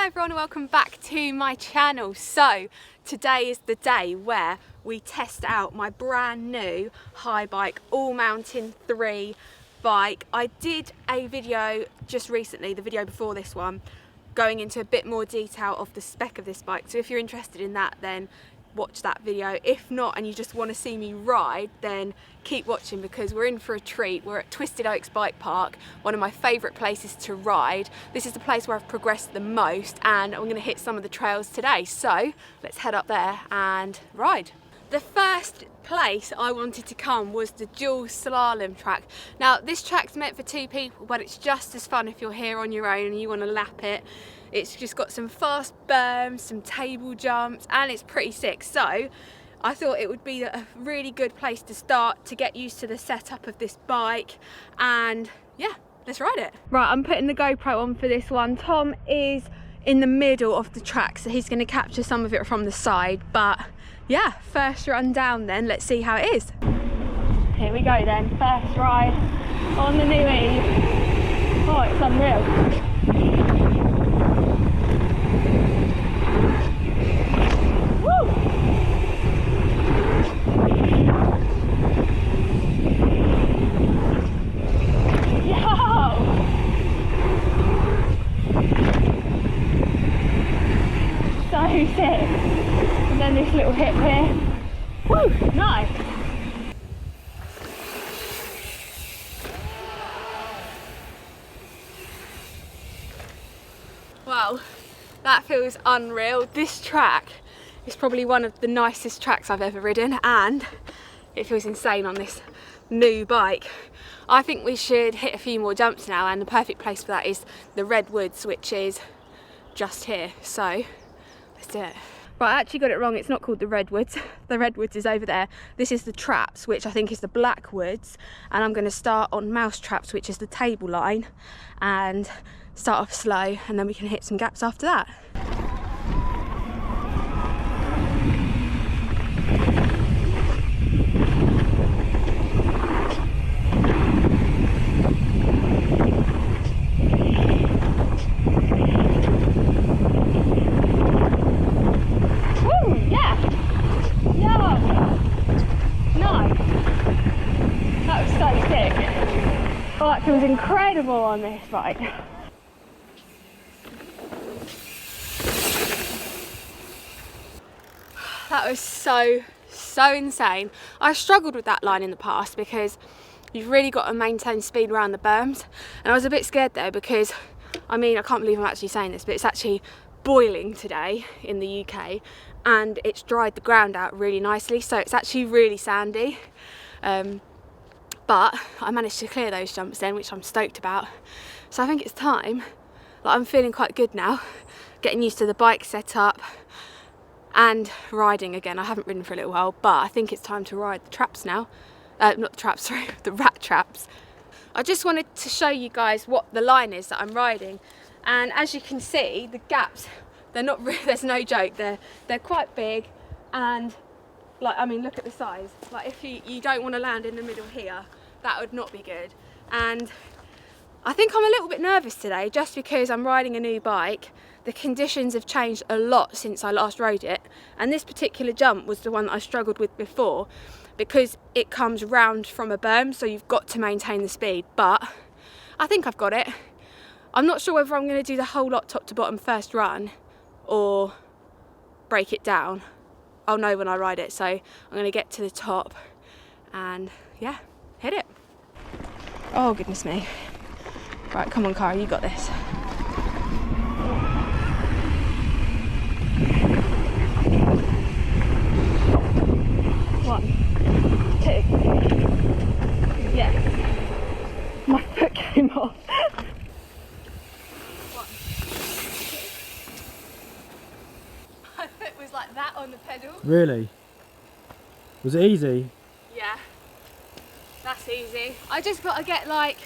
Hello everyone and welcome back to my channel. So today is the day where we test out my brand new Haibike ALLMTN 3 bike. I did a video just recently, the video before this one, going into a bit more detail of the spec of this bike. So if you're interested in that, then watch that video. If not, and you just want to see me ride, then keep watching because we're in for a treat. We're at Twisted Oaks Bikepark, one of my favourite places to ride. This is the place where I've progressed the most, and I'm going to hit some of the trails today. So let's head up there and ride. The first place I wanted to come was the dual slalom track. Now this track's meant for two people, but it's just as fun if you're here on your own and you want to lap it. It's just got some fast berms, some table jumps, and it's pretty sick. So I thought it would be a really good place to start to get used to the setup of this bike, and yeah, let's ride it. Right, I'm putting the GoPro on for this one. Tom is in the middle of the track, so he's going to capture some of it from the side, but yeah, first run down then, let's see how it is. Here we go then, first ride on the new Eve. Oh, it's unreal. Sick. And then this little hip here. Woo, nice. Wow, that feels unreal. This track is probably one of the nicest tracks I've ever ridden, and it feels insane on this new bike. I think we should hit a few more jumps now, and the perfect place for that is the redwoods, which is just here. So let's do it. Right, I actually got it wrong. It's not called the redwoods. The redwoods is over there. This is the traps, which I think is the blackwoods, and I'm going to start on mouse traps, which is the table line, and start off slow, and then we can hit some gaps after that. Oh, that feels incredible on this bike. That was so insane. I struggled with that line in the past because you've really got to maintain speed around the berms, and I was a bit scared there because, I mean, I can't believe I'm actually saying this, but it's actually boiling today in the UK, and it's dried the ground out really nicely, so it's actually really sandy. But I managed to clear those jumps then, which I'm stoked about. So I think it's time. Like, I'm feeling quite good now, getting used to the bike setup and riding again. I haven't ridden for a little while, but I think it's time to ride the traps now. Not the traps, sorry, the rat traps. I just wanted to show you guys what the line is that I'm riding. And as you can see, the gaps, they're not really, there's no joke, they're quite big, and like, I mean, look at the size. Like, if you don't want to land in the middle here, that would not be good. And I think I'm a little bit nervous today just because I'm riding a new bike. The conditions have changed a lot since I last rode it, and this particular jump was the one that I struggled with before because it comes round from a berm, so you've got to maintain the speed. But I think I've got it. I'm not sure whether I'm going to do the whole lot top to bottom first run or break it down. I'll know when I ride it, so I'm going to get to the top and yeah, hit it. Oh goodness me. Right, come on Cara, you got this. One, two. Yes. My foot came off. My foot was like that on the pedal. Really? Was it easy? Yeah, that's easy. I just got to get like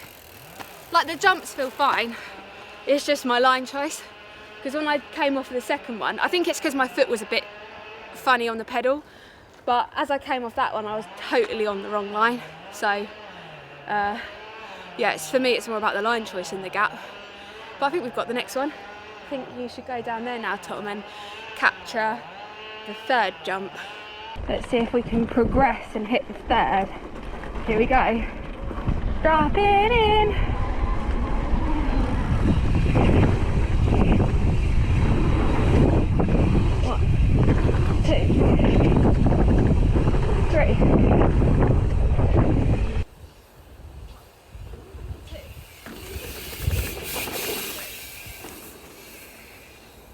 the jumps feel fine. It's just my line choice. Because when I came off of the second one, I think it's because my foot was a bit funny on the pedal. But as I came off that one, I was totally on the wrong line. So, yeah, for me, it's more about the line choice and the gap. But I think we've got the next one. think you should go down there now, Tom, and capture the third jump. Let's see if we can progress and hit the third. Here we go. Drop it in. One, two, three.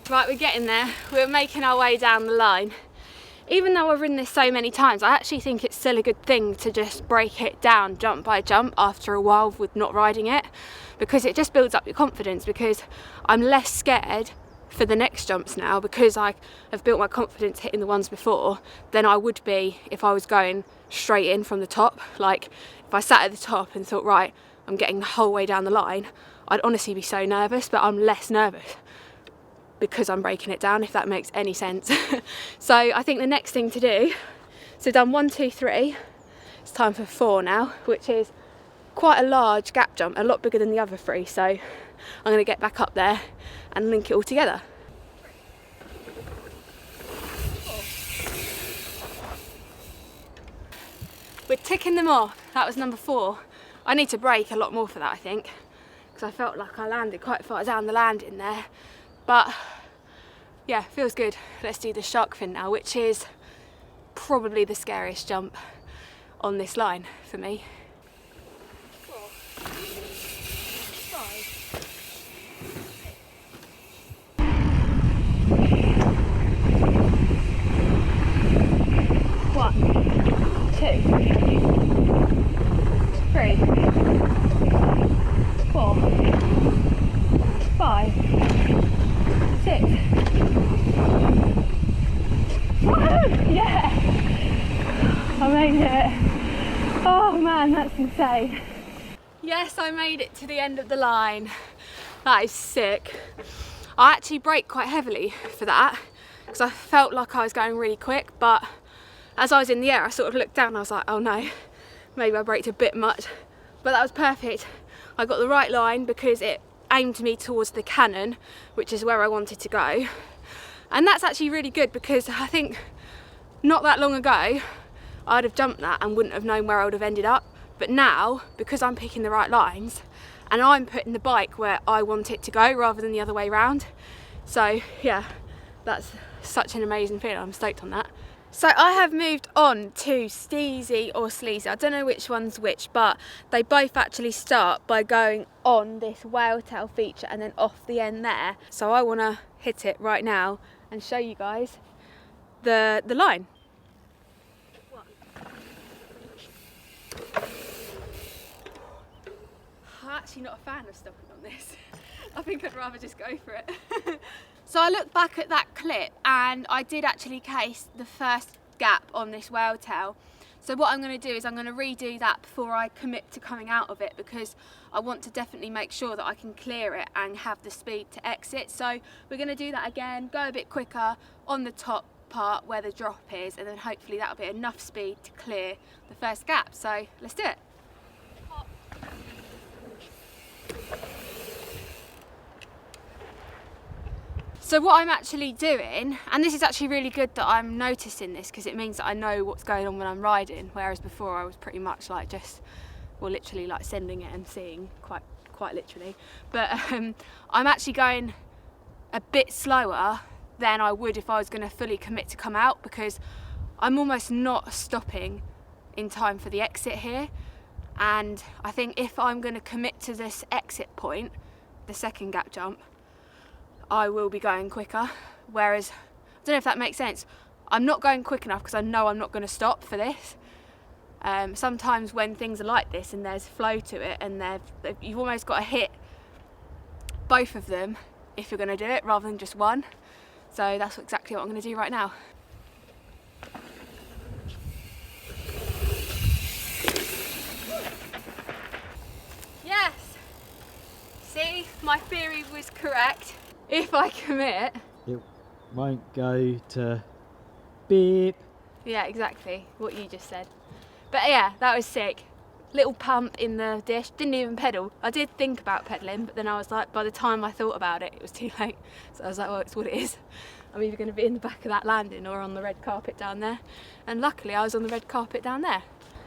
Right, we're getting there. We're making our way down the line. Even though I've ridden this so many times, I actually think it's still a good thing to just break it down jump by jump after a while with not riding it, because it just builds up your confidence, because I'm less scared for the next jumps now because I have built my confidence hitting the ones before than I would be if I was going straight in from the top. Like if I sat at the top and thought, right, I'm getting the whole way down the line, I'd honestly be so nervous, but I'm less nervous because I'm breaking it down, if that makes any sense. So I think the next thing to do, so done 1, 2, 3, it's time for 4 now, which is quite a large gap jump, a lot bigger than the other 3. So I'm gonna get back up there and link it all together. We're ticking them off. That was number 4. I need to brake a lot more for that, I think, because I felt like I landed quite far down the landing there. But yeah, feels good. Let's do the shark fin now, which is probably the scariest jump on this line for me. 4, 5. 1, 2, 3, 4, 5, 6. Woo! Yeah! I made it. Oh man, that's insane. Yes, I made it to the end of the line. That is sick. I actually braked quite heavily for that because I felt like I was going really quick, but as I was in the air I sort of looked down and I was like, oh no, maybe I braked a bit much. But that was perfect. I got the right line because it aimed me towards the canon, which is where I wanted to go. And that's actually really good because I think not that long ago I'd have jumped that and wouldn't have known where I would have ended up. But now, because I'm picking the right lines and I'm putting the bike where I want it to go rather than the other way around. So yeah, that's such an amazing feeling. I'm stoked on that. So I have moved on to steezy or sleazy. I don't know which one's which, but they both actually start by going on this whale tail feature and then off the end there. So I want to hit it right now and show you guys the line. I'm actually not a fan of stopping on this. I think I'd rather just go for it. So I looked back at that clip and I did actually case the first gap on this whale tail. So what I'm going to do is I'm going to redo that before I commit to coming out of it, because I want to definitely make sure that I can clear it and have the speed to exit. So we're going to do that again, go a bit quicker on the top part where the drop is, and then hopefully that'll be enough speed to clear the first gap. So let's do it. So what I'm actually doing, and this is actually really good that I'm noticing this because it means that I know what's going on when I'm riding, whereas before I was pretty much like just, well, literally like sending it and seeing, quite literally. But I'm actually going a bit slower than I would if I was going to fully commit to come out, because I'm almost not stopping in time for the exit here. And I think if I'm going to commit to this exit point, the second gap jump, I will be going quicker. Whereas, I don't know if that makes sense, I'm not going quick enough because I know I'm not going to stop for this. Sometimes when things are like this and there's flow to it, and you've almost got to hit both of them if you're going to do it rather than just one. So that's exactly what I'm going to do right now. Yes! See, my theory was correct. If I commit, It won't go to beep. yeah, exactly what you just said. But yeah, that was sick. little pump in the dish, didn't even pedal. I did think about pedaling, but then I was like, by the time I thought about it, it was too late. So I was like, well, it's what it is. I'm either going to be in the back of that landing or on the red carpet down there. And luckily I was on the red carpet down there.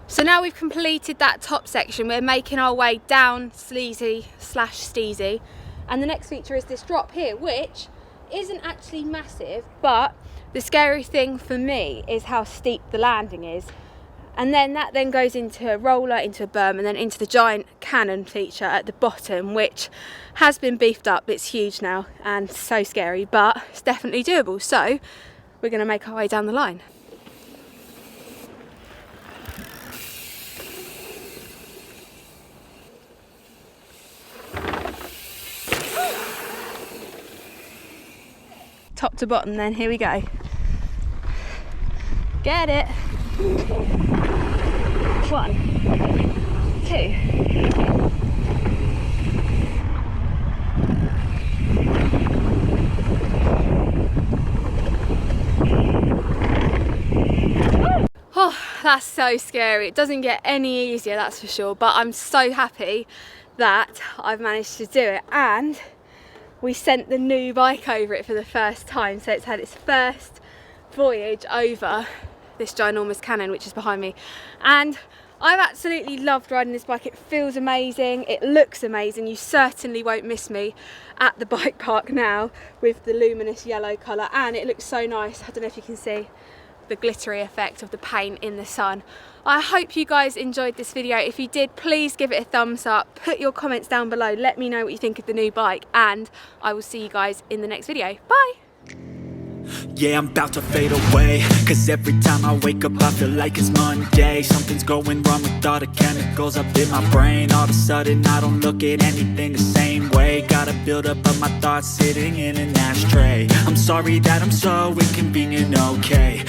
So now we've completed that top section, we're making our way down sleazy/steezy. And the next feature is this drop here, which isn't actually massive, but the scary thing for me is how steep the landing is. And then that then goes into a roller, into a berm, and then into the giant canon feature at the bottom, which has been beefed up. It's huge now and so scary, but it's definitely doable. So we're going to make our way down the line. Top to bottom then, here we go. Get it. 1, 2. Oh, that's so scary. It doesn't get any easier, that's for sure, but I'm so happy that I've managed to do it. And we sent the new bike over it for the first time, so it's had its first voyage over this ginormous canon which is behind me, and I've absolutely loved riding this bike. It feels amazing, it looks amazing. You certainly won't miss me at the bike park now with the luminous yellow colour, and it looks so nice. I don't know if you can see the glittery effect of the paint in the sun. I hope you guys enjoyed this video. If you did, please give it a thumbs up, put your comments down below, let me know what you think of the new bike, and I will see you guys in the next video. Bye! Yeah, I'm about to fade away, cause every time I wake up I feel like it's Monday. Something's going wrong with all the chemicals up in my brain. All of a sudden I don't look at anything the same way. Gotta build up of my thoughts sitting in an ashtray. I'm sorry that I'm so inconvenient, okay.